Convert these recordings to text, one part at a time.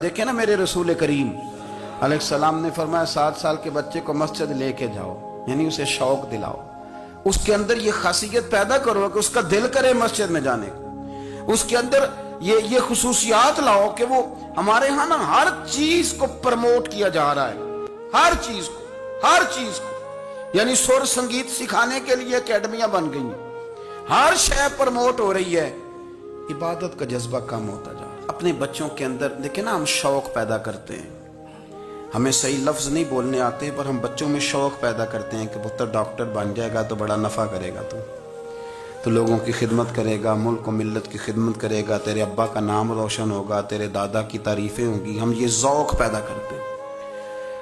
دیکھیں نا میرے رسول کریم علیہ السلام نے فرمایا 7 سال کے بچے کو مسجد لے کے جاؤ، یعنی اسے شوق دلاؤ، اس کے اندر یہ خاصیت پیدا کرو کہ اس کا دل کرے مسجد میں جانے کو، اس کے اندر یہ خصوصیات لاؤ کہ وہ ہمارے ہاں نا ہر چیز کو پرموٹ کیا جا رہا ہے، ہر چیز کو یعنی سر سنگیت سکھانے کے لیے اکیڈمیاں بن گئی ہیں، ہر شے پرموٹ ہو رہی ہے، عبادت کا جذبہ کم ہوتا جا رہا ہے۔ اپنے بچوں کے اندر دیکھیں نا، ہم شوق پیدا کرتے ہیں، ہمیں صحیح لفظ نہیں بولنے آتے پر ہم بچوں میں شوق پیدا کرتے ہیں کہ پتر ڈاکٹر بن جائے گا تو بڑا نفع کرے گا، تو لوگوں کی خدمت کرے گا، ملک و ملت کی خدمت کرے گا، تیرے ابا کا نام روشن ہوگا، تیرے دادا کی تعریفیں ہوں گی۔ ہم یہ ذوق پیدا کرتے ہیں،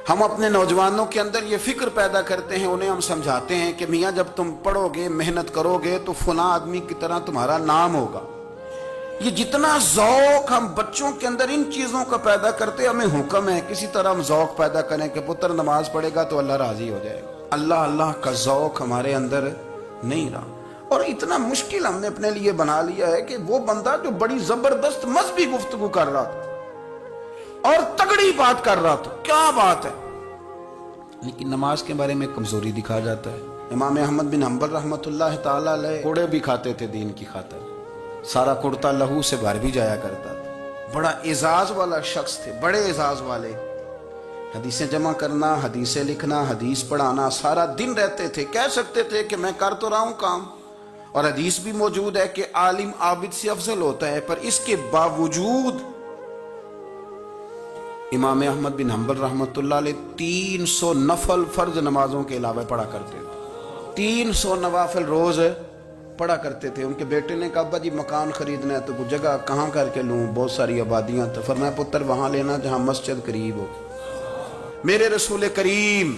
ہم اپنے نوجوانوں کے اندر یہ فکر پیدا کرتے ہیں، انہیں ہم سمجھاتے ہیں کہ میاں جب تم پڑھو گے، محنت کرو گے تو فلاں آدمی کی طرح تمہارا نام ہوگا۔ یہ جتنا ذوق ہم بچوں کے اندر ان چیزوں کا پیدا کرتے، ہمیں حکم ہے کسی طرح ہم ذوق پیدا کریں کہ پتر نماز پڑھے گا تو اللہ راضی ہو جائے گا۔ اللہ کا ذوق ہمارے اندر نہیں رہا، اور اتنا مشکل ہم نے اپنے لیے بنا لیا ہے کہ وہ بندہ جو بڑی زبردست مذہبی گفتگو کر رہا تھا اور تگڑی بات کر رہا تھا، کیا بات ہے، لیکن نماز کے بارے میں کمزوری دکھا جاتا ہے۔ امام احمد بن حنبل رحمۃ اللہ تعالی علیہ کوڑے بھی کھاتے تھے دین کی خاطر، سارا کرتا لہو سے بھر بھی جایا کرتا تھا، بڑا اعزاز والا شخص تھے، بڑے اعزاز والے، حدیثیں جمع کرنا، حدیثیں لکھنا، حدیث پڑھانا، سارا دن رہتے تھے۔ کہہ سکتے تھے کہ میں کر تو رہا ہوں کام، اور حدیث بھی موجود ہے کہ عالم عابد سے افضل ہوتا ہے، پر اس کے باوجود امام احمد بن حنبل رحمۃ اللہ علیہ 300 نفل فرض نمازوں کے علاوہ پڑھا کرتے تھے، 300 نوافل روز پڑھا کرتے تھے۔ ان کے بیٹے نے کہا ابا جی مکان خریدنا ہے تو وہ جگہ کہاں کر کے لوں، بہت ساری آبادیاں، تو فرمایا پتر وہاں لینا جہاں مسجد قریب ہو۔ میرے رسول کریم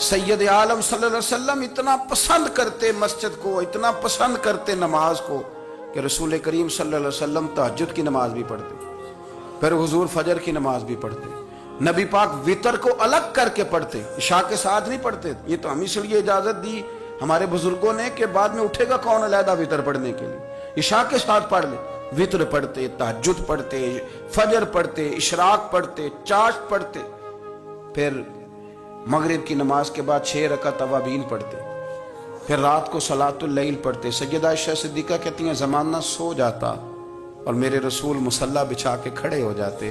سید عالم صلی اللہ علیہ وسلم اتنا پسند کرتے مسجد کو، اتنا پسند کرتے نماز کو کہ رسول کریم صلی اللہ علیہ وسلم تہجد کی نماز بھی پڑھتے، پھر حضور فجر کی نماز بھی پڑھتے، نبی پاک وتر کو الگ کر کے پڑھتے، عشاء کے ساتھ نہیں پڑھتے۔ یہ تو ہم اس لیے اجازت دی ہمارے بزرگوں نے کہ بعد میں اٹھے گا کون علیحدہ وتر پڑھنے کے لیے، عشاء کے ساتھ پڑھ لے۔ وتر پڑھتے، تہجد پڑھتے، فجر پڑھتے، اشراق پڑھتے، چاشت پڑھتے، پھر مغرب کی نماز کے بعد 6 رکعت اوابین پڑھتے، پھر رات کو صلاۃ اللیل پڑھتے۔ سیدہ عائشہ صدیقہ کہتی ہیں زمانہ سو جاتا اور میرے رسول مصلی بچھا کے کھڑے ہو جاتے،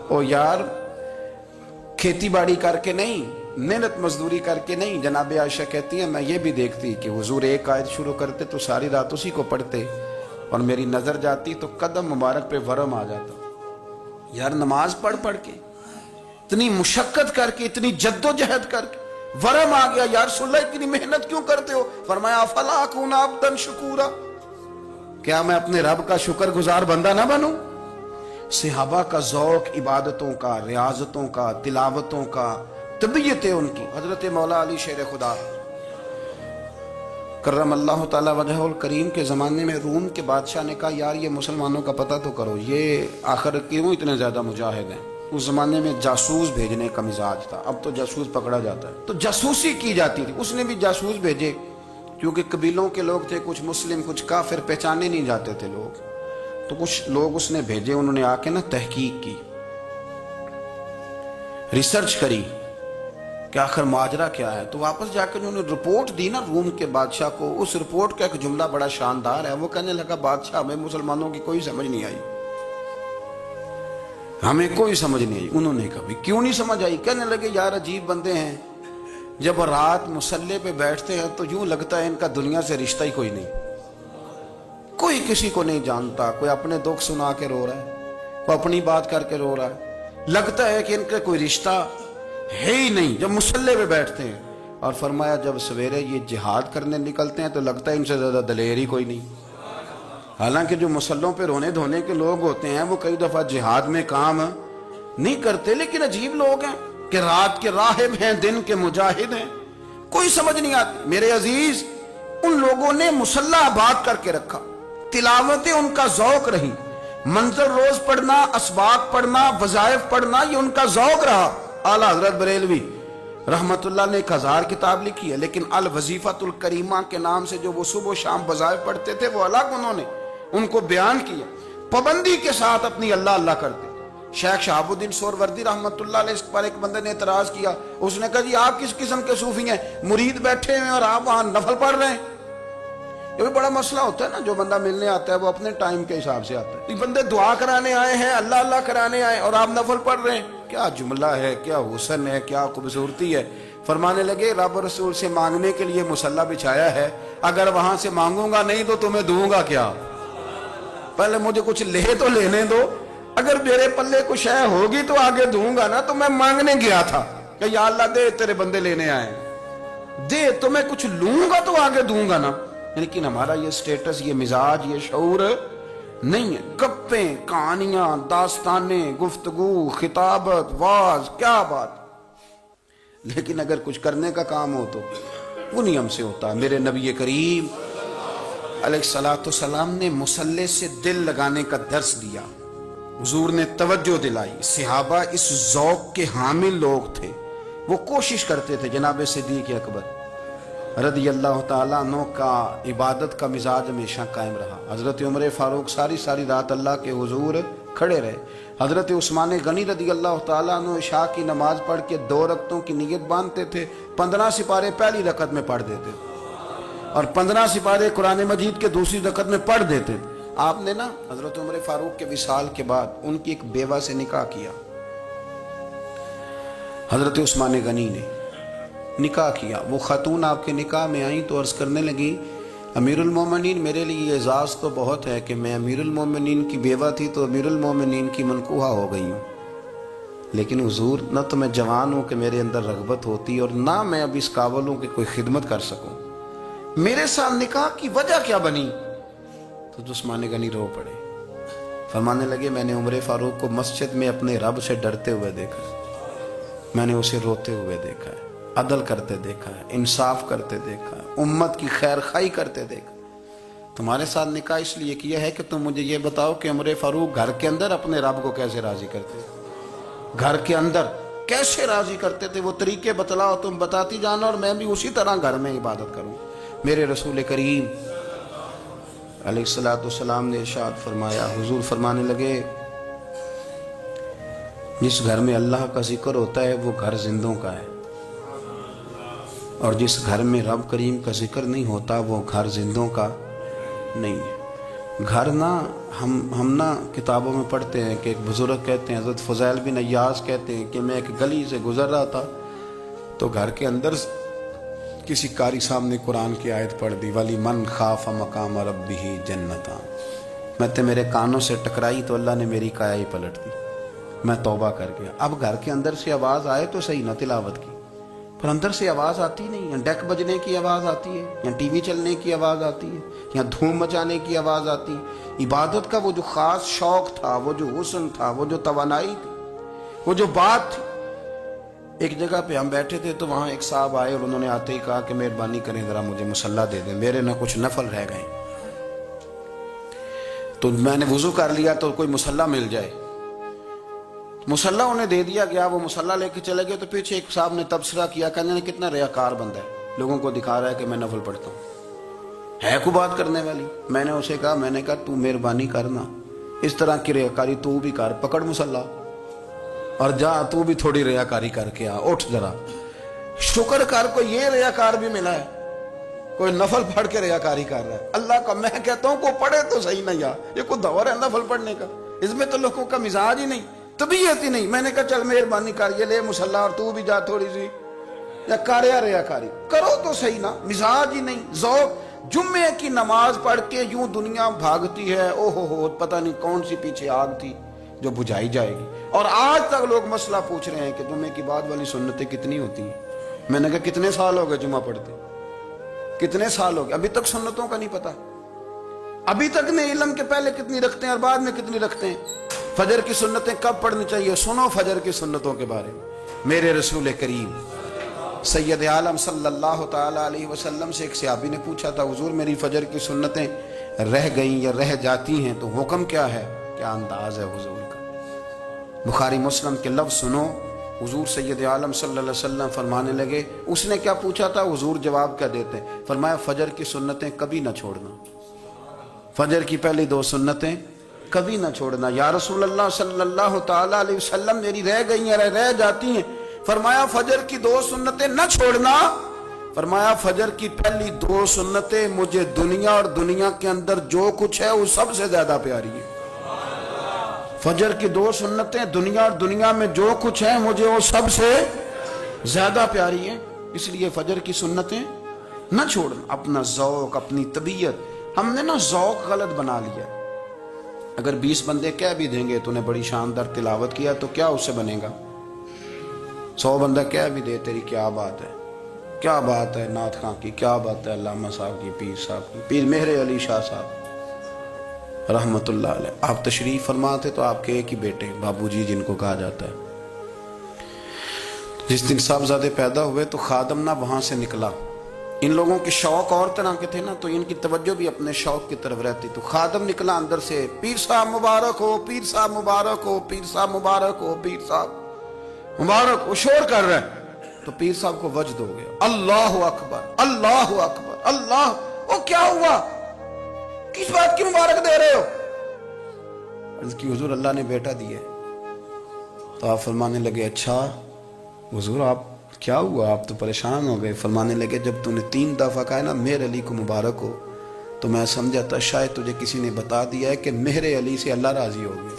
او یار کھیتی باڑی کر کے نہیں، محنت مزدوری کر کے نہیں۔ جناب عائشہ کہتی ہیں میں یہ بھی دیکھتی کہ حضور ایک آیت شروع کرتے تو ساری رات اسی کو پڑھتے، اور میری نظر جاتی تو قدم مبارک پہ ورم آ جاتا۔ یار نماز پڑھ کے اتنی مشقت کر کے، اتنی جد و جہد کر کے ورم آ گیا، یا رسول اللہ اتنی محنت کیوں کرتے ہو؟ فرمایا افلا اکون عبدا شکورا، کیا میں اپنے رب کا شکر گزار بندہ نہ بنوں؟ صحابہ کا ذوق عبادتوں کا، ریاضتوں کا، تلاوتوں کا، طبیعت ہے ان کی۔ حضرت مولا علی شیر خدا کرم اللہ تعالی وجہہ الکریم کے زمانے میں روم کے بادشاہ نے کہا یار یہ مسلمانوں کا پتہ تو کرو، یہ آخر کیوں اتنے زیادہ مجاہد ہیں؟ اس زمانے میں جاسوس بھیجنے کا مزاج تھا، اب تو جاسوس پکڑا جاتا ہے، تو جاسوسی کی جاتی تھی۔ اس نے بھی جاسوس بھیجے، کیونکہ قبیلوں کے لوگ تھے، کچھ مسلم کچھ کافر، پہچانے نہیں جاتے تھے لوگ، تو کچھ لوگ اس نے بھیجے، انہوں نے آ کے نا تحقیق کی، ریسرچ کری کہ آخر ماجرا کیا ہے، تو واپس جا کے انہوں نے رپورٹ دی نا روم کے بادشاہ کو۔ اس رپورٹ کا ایک جملہ بڑا شاندار ہے، وہ کہنے لگا بادشاہ ہمیں مسلمانوں کی کوئی سمجھ نہیں آئی، ہمیں کوئی سمجھ نہیں آئی۔ انہوں نے کہا کیوں نہیں سمجھ آئی؟ کہنے لگے یار عجیب بندے ہیں، جب رات مصلی پہ بیٹھتے ہیں تو یوں لگتا ہے ان کا دنیا سے رشتہ ہی کوئی نہیں، کوئی کسی کو نہیں جانتا، کوئی اپنے دکھ سنا کے رو رہا ہے، کوئی اپنی بات کر کے رو رہا ہے، لگتا ہے کہ ان کا کوئی رشتہ ہے ہی نہیں جب مصلی پہ بیٹھتے ہیں۔ اور فرمایا جب سویرے یہ جہاد کرنے نکلتے ہیں تو لگتا ہے ان سے زیادہ دلیر ہی کوئی نہیں، حالانکہ جو مسلوں پہ رونے دھونے کے لوگ ہوتے ہیں وہ کئی دفعہ جہاد میں کام نہیں کرتے، لیکن عجیب لوگ ہیں کہ رات کے راہب ہیں، دن کے مجاہد ہیں، کوئی سمجھ نہیں آتی۔ میرے عزیز ان لوگوں نے مصلی آباد کر کے رکھا، تلاوتیں ان کا ذوق رہی، منظر روز پڑھنا، اسباق پڑھنا، وظائف پڑھنا، یہ ان کا ذوق رہا۔ اعلیٰ حضرت بریلوی رحمت اللہ نے 1000 کتاب لکھی ہے، لیکن الوظیفۃ الکریمہ کے نام سے جو وہ صبح و شام وظائف پڑھتے تھے وہ الگ انہوں نے ان کو بیان کیا، پابندی کے ساتھ اپنی اللہ اللہ کرتے، شیخ شہاب الدین سہروردی رحمۃ اللہ علیہ پر ایک بندے نے اعتراض کیا، اس نے کہا جی آپ کس قسم کے صوفی ہیں، مرید بیٹھے ہیں اور آپ وہاں نفل پڑھ رہے ہیں؟ یہ بھی بڑا مسئلہ ہوتا ہے نا، جو بندہ ملنے آتا ہے وہ اپنے ٹائم کے حساب سے آتا ہے، یہ بندے دعا کرانے آئے ہیں، اللہ اللہ کرانے آئے اور آپ نفل پڑھ رہے ہیں، کیا جملہ ہے، کیا حسن ہے، کیا خوبصورتی ہے۔ فرمانے لگے رب رسول سے مانگنے کے لیے مصلی بچھایا ہے، اگر وہاں سے مانگوں گا نہیں تو تمہیں دوں گا کیا؟ پہلے مجھے کچھ لے تو لینے دو، اگر میرے پلے کچھ ہے ہوگی تو آگے دوں گا نا۔ تو میں مانگنے گیا تھا کہ یا اللہ دے، تیرے بندے لینے آئے دے، تو میں کچھ لوں گا تو آگے دوں گا نا۔ لیکن ہمارا یہ سٹیٹس، یہ مزاج، یہ شعور نہیں ہے۔ گپیں، کہانیاں، داستانیں، گفتگو، خطابت، واز، کیا بات، لیکن اگر کچھ کرنے کا کام ہو تو وہ نہیں ہم سے ہوتا۔ میرے نبی کریم علیہ الصلوۃ والسلام نے مصلی سے دل لگانے کا درس دیا، حضور نے توجہ دلائی۔ صحابہ اس ذوق کے حامل لوگ تھے، وہ کوشش کرتے تھے۔ جناب صدیق اکبر رضی اللہ تعالیٰ عنہ کا عبادت کا مزاج ہمیشہ قائم رہا۔ حضرت عمر فاروق ساری رات اللہ کے حضور کھڑے رہے۔ حضرت عثمان غنی رضی اللہ تعالیٰ عنہ عشاء کی نماز پڑھ کے 2 رکعتوں کی نیت باندھتے تھے، 15 سپارے پہلی رکعت میں پڑھ دیتے اور 15 سپارے قرآن مجید کے دوسری رکعت میں پڑھ دیتے۔ آپ نے نا حضرت عمر فاروق کے وصال کے بعد ان کی ایک بیوہ سے نکاح کیا، حضرت عثمان غنی نے نکاح کیا۔ وہ خاتون آپ کے نکاح میں آئیں تو عرض کرنے لگی امیر المومنین میرے لیے اعزاز تو بہت ہے کہ میں امیر المومنین کی بیوہ تھی تو امیر المومنین کی منکوحہ ہو گئی ہوں، لیکن حضور نہ تو میں جوان ہوں کہ میرے اندر رغبت ہوتی اور نہ میں اب اس قابل ہوں کہ کوئی خدمت کر سکوں، میرے ساتھ نکاح کی وجہ کیا بنی؟ تو عثمان غنی رو پڑے، فرمانے لگے میں نے عمر فاروق کو مسجد میں اپنے رب سے ڈرتے ہوئے دیکھا ہے، میں نے اسے روتے ہوئے دیکھا ہے، عدل کرتے دیکھا ہے، انصاف کرتے دیکھا ہے، امت کی خیر خواہی کرتے دیکھا۔ تمہارے ساتھ نکاح اس لیے کیا ہے کہ تم مجھے یہ بتاؤ کہ عمر فاروق گھر کے اندر اپنے رب کو کیسے راضی کرتے، گھر کے اندر کیسے راضی کرتے تھے، وہ طریقے بتلاؤ، تم بتاتی جانا اور میں بھی اسی طرح گھر میں عبادت کروں۔ میرے رسول کریم علیہ الصلوۃ والسلام نے ارشاد فرمایا، حضور فرمانے لگے جس گھر میں اللہ کا ذکر ہوتا ہے وہ گھر زندوں کا ہے، اور جس گھر میں رب کریم کا ذکر نہیں ہوتا وہ گھر زندوں کا نہیں ہے۔ گھر نا ہم نا کتابوں میں پڑھتے ہیں کہ ایک بزرگ کہتے ہیں، حضرت فضیل بن عیاض کہتے ہیں کہ میں ایک گلی سے گزر رہا تھا تو گھر کے اندر کسی قاری صاحب نے قرآن کی آیت پڑھ دی، ولی من خاف مقام ربہ جنتان، میں تے میرے کانوں سے ٹکرائی تو اللہ نے میری کایا ہی پلٹ دی، میں توبہ کر گیا۔ اب گھر کے اندر سے آواز آئے تو صحیح نہ تلاوت کی، پر اندر سے آواز آتی نہیں، یا ڈیک بجنے کی آواز آتی ہے، یا ٹی وی چلنے کی آواز آتی ہے، یا دھوم مچانے کی آواز آتی ہے۔ عبادت کا وہ جو خاص شوق تھا، وہ جو حسن تھا، وہ جو توانائی تھی، وہ جو بات تھی۔ ایک جگہ پہ ہم بیٹھے تھے تو وہاں ایک صاحب آئے اور انہوں نے آتے ہی کہا کہ مہربانی کریں ذرا مجھے مصلی دے دیں، میرے نہ کچھ نفل رہ گئے۔ تو میں نے وضو کر لیا تو کوئی مصلی مل جائے، مصلی انہیں دے دیا گیا، وہ مصلی لے کے چلے گئے تو پیچھے ایک صاحب نے تبصرہ کیا، کہنے نے کتنا ریاکار بندہ ہے، لوگوں کو دکھا رہا ہے کہ میں نفل پڑھتا ہوں، ہے کوئی بات کرنے والی؟ میں نے اسے کہا تو مہربانی کرنا، اس طرح کی ریاکاری تو بھی کر، پکڑ مصلی اور جا تو بھی تھوڑی ریاکاری کر کے آ، اٹھ ذرا، شکر کر کوئی یہ ریاکار بھی ملا ہے، کوئی نفل پڑھ کے ریاکاری کر رہا ہے۔ اللہ کا میں کہتا ہوں کو پڑھے تو صحیح نہ، یار یہ کوئی دور ہے نفل پڑھنے کا؟ اس میں تو لوگوں کا مزاج ہی نہیں، طبیعت ہی نہیں۔ میں نے کہا چل مہربانی کر، یہ لے مصلی اور تو بھی جا تھوڑی سی، یا کر یا ریاکاری کرو تو صحیح نا، مزاج ہی نہیں، ذوق۔ جمعے کی نماز پڑھ کے یوں دنیا بھاگتی ہے، او ہو پتہ نہیں کون سی پیچھے آگ تھی جو بجھائی جائے گی، اور آج تک لوگ مسئلہ پوچھ رہے ہیں کہ جمعے کی بعد والی سنتیں کتنی ہوتی ہیں۔ میں نے کہا کتنے سال ہو گئے جمعہ پڑھتے، کتنے سال ہو گئے، ابھی تک سنتوں کا نہیں پتا، ابھی تک نہیں علم کے پہلے کتنی رکھتے ہیں اور بعد میں کتنی رکھتے ہیں۔ فجر کی سنتیں کب پڑھنی چاہیے، سنو فجر کی سنتوں کے بارے میں۔ میرے رسول کریم سید عالم صلی اللہ تعالی علیہ وسلم سے ایک صحابی نے پوچھا تھا، حضور میری فجر کی سنتیں رہ گئیں یا رہ جاتی ہیں تو حکم کیا ہے؟ کیا انداز ہے حضور کا، بخاری مسلم کے لفظ سنو۔ حضور سید عالم صلی اللہ علیہ وسلم فرمانے لگے، اس نے کیا پوچھا تھا، حضور جواب کیا دیتے؟ فرمایا فجر کی سنتیں کبھی نہ چھوڑنا، فجر کی پہلی 2 سنتیں کبھی نہ چھوڑنا۔ یا رسول اللہ صلی اللہ تعالی علیہ وسلم میری رہ گئی ہیں، رہ جاتی ہیں، فرمایا فجر کی 2 سنتیں نہ چھوڑنا۔ فرمایا فجر کی پہلی 2 سنتیں مجھے دنیا اور دنیا کے اندر جو کچھ ہے وہ سب سے زیادہ پیاری ہے۔ فجر کی 2 سنتیں دنیا اور دنیا میں جو کچھ ہے مجھے وہ سب سے زیادہ پیاری ہے، اس لیے فجر کی سنتیں نہ چھوڑنا۔ اپنا ذوق، اپنی طبیعت، ہم نے نا ذوق غلط بنا لیا۔ اگر 20 بندے کہہ بھی دیں گے تو نے بڑی شاندار تلاوت کیا تو کیا اس سے بنے گا؟ 100 بندہ کہہ بھی دے تیری کیا بات ہے، کیا بات ہے نعت خاں کی، کیا بات ہے علامہ صاحب کی، پیر صاحب کی، پیر مہر علی شاہ صاحب رحمت اللہ علیہ۔ آپ تشریف فرما تھے تو آپ کے ایک ہی بیٹے بابو جی جن کو کہا جاتا ہے، جس دن صاحبزادے پیدا ہوئے تو خادم نہ وہاں سے نکلا۔ ان لوگوں کے شوق اور طرح کے تھے نا، تو ان کی توجہ بھی اپنے شوق کی طرف رہتی، تو خادم نکلا اندر سے، پیر صاحب مبارک ہو، پیر صاحب مبارک ہو، پیر صاحب مبارک ہو، پیر صاحب مبارک ہو، شور کر رہا ہے۔ تو پیر صاحب کو وجد ہو گیا، اللہ اکبر اللہ اکبر اللہ، وہ کیا ہوا، کس بات کی مبارک دے رہے ہو؟ عرض کی حضور اللہ نے بیٹا دیا۔ تو آپ فرمانے لگے اچھا حضور آپ کیا ہوا، آپ تو پریشان ہو گئے۔ فرمانے لگے جب تو نے 3 دفعہ کہا نا مہر علی کو مبارک ہو، تو میں سمجھا تھا شاید تجھے کسی نے بتا دیا ہے کہ مہر علی سے اللہ راضی ہو گیا۔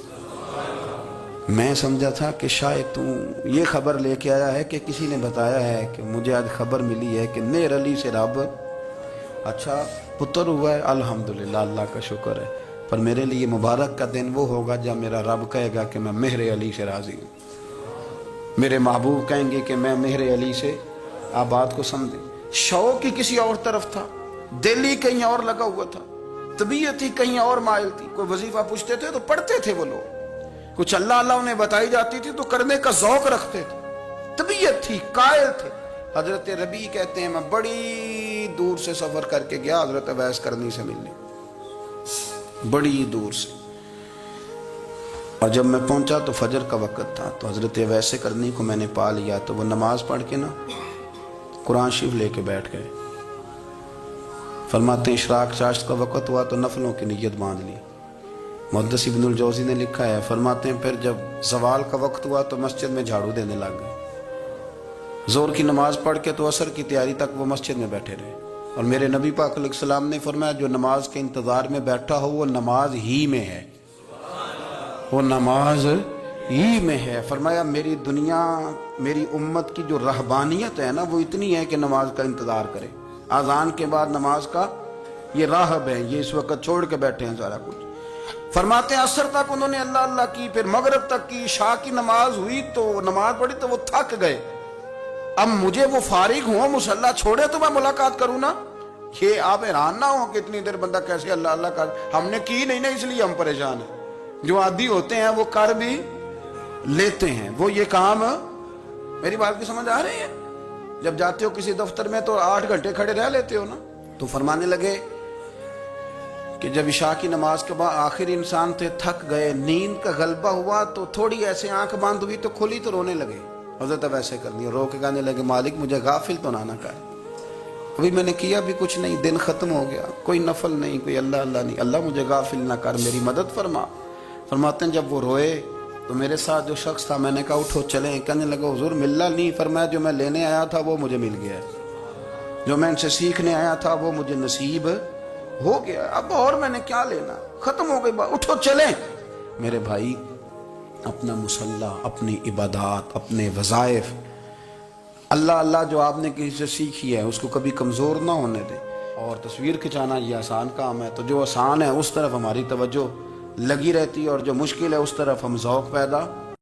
میں سمجھا تھا کہ شاید تو یہ خبر لے کے آیا ہے کہ کسی نے بتایا ہے کہ مجھے آج خبر ملی ہے کہ مہر علی سے رب اچھا پتر ہوا ہے، الحمدللہ اللہ کا شکر ہے، پر میرے لیے مبارک کا دن وہ ہوگا جب میرا رب کہے گا کہ میں مہر علی سے راضی ہوں، میرے محبوب کہیں گے کہ میں مہر علی سے۔ آپ بات کو سمجھیں، شوق ہی کسی اور طرف تھا، دل ہی کہیں اور لگا ہوا تھا، طبیعت ہی کہیں اور مائل تھی۔ کوئی وظیفہ پوچھتے تھے تو پڑھتے تھے وہ لوگ، کچھ اللہ اللہ انہیں بتائی جاتی تھی تو کرنے کا ذوق رکھتے تھے، طبیعت تھی، قائل تھے۔ حضرت ربیع کہتے ہیں میں بڑی دور سے سفر کر کے گیا حضرت اویس کرنی سے ملنے، بڑی دور سے، اور جب میں پہنچا تو فجر کا وقت تھا، تو حضرت اویس کرنی کو میں نے پا لیا، تو وہ نماز پڑھ کے نا قرآن شریف لے کے بیٹھ گئے۔ فرماتے ہیں اشراق چاشت کا وقت ہوا تو نفلوں کی نیت باندھ لی۔ محدث ابن الجوزی نے لکھا ہے، فرماتے ہیں پھر جب زوال کا وقت ہوا تو مسجد میں جھاڑو دینے لگ گئے۔ زور کی نماز پڑھ کے تو عصر کی تیاری تک وہ مسجد میں بیٹھے رہے، اور میرے نبی پاک علیہ السلام نے فرمایا جو نماز کے انتظار میں بیٹھا ہو وہ نماز ہی میں ہے، وہ نماز ہی میں ہے۔ فرمایا میری دنیا، میری امت کی جو رہبانیت ہے نا وہ اتنی ہے کہ نماز کا انتظار کرے، اذان کے بعد نماز کا یہ راہب ہے، یہ اس وقت چھوڑ کے بیٹھے ہیں سارا کچھ۔ فرماتے ہیں عصر تک انہوں نے اللہ اللہ کی، پھر مغرب تک کی، عشاء کی نماز ہوئی تو نماز پڑھی تو وہ تھک گئے۔ اب مجھے وہ فارغ ہوں مصلی چھوڑے تو میں ملاقات کروں نا، یہ آپ حیران نہ ہو کہ اتنی دیر بندہ کیسے اللہ اللہ کر، ہم نے کی نہیں نا اس لیے ہم پریشان ہیں۔ جو عادی ہوتے ہیں وہ کر بھی لیتے ہیں، وہ یہ کام، میری بات کی سمجھ آ رہی ہے؟ جب جاتے ہو کسی دفتر میں تو 8 گھنٹے کھڑے رہ لیتے ہو نا۔ تو فرمانے لگے کہ جب عشاء کی نماز کے بعد آخر انسان تھے، تھک گئے، نیند کا غلبہ ہوا تو تھوڑی ایسے آنکھ بند ہوئی تو کھلی تو رونے لگے۔ حضرت ویسے کرنی رو کے کہنے لگے مالک مجھے غافل تو نہ کر، ابھی میں نے کیا بھی کچھ نہیں، دن ختم ہو گیا، کوئی نفل نہیں، کوئی اللہ اللہ نہیں، اللہ مجھے غافل نہ کر، میری مدد فرما۔ فرماتے ہیں جب وہ روئے تو میرے ساتھ جو شخص تھا میں نے کہا اٹھو چلیں، کہنے لگا حضور ملنا نہیں، فرمایا جو میں لینے آیا تھا وہ مجھے مل گیا ہے، جو میں ان سے سیکھنے آیا تھا وہ مجھے نصیب ہو گیا، اب اور میں نے کیا لینا، ختم ہو گئی بات، اٹھو چلیں۔ میرے بھائی اپنا مصلی، اپنی عبادات، اپنے وظائف، اللہ اللہ جو آپ نے کسی سے سیکھی ہے اس کو کبھی کمزور نہ ہونے دیں۔ اور تصویر کھنچانا یہ آسان کام ہے، تو جو آسان ہے اس طرف ہماری توجہ لگی رہتی ہے، اور جو مشکل ہے اس طرف ہم ذوق پیدا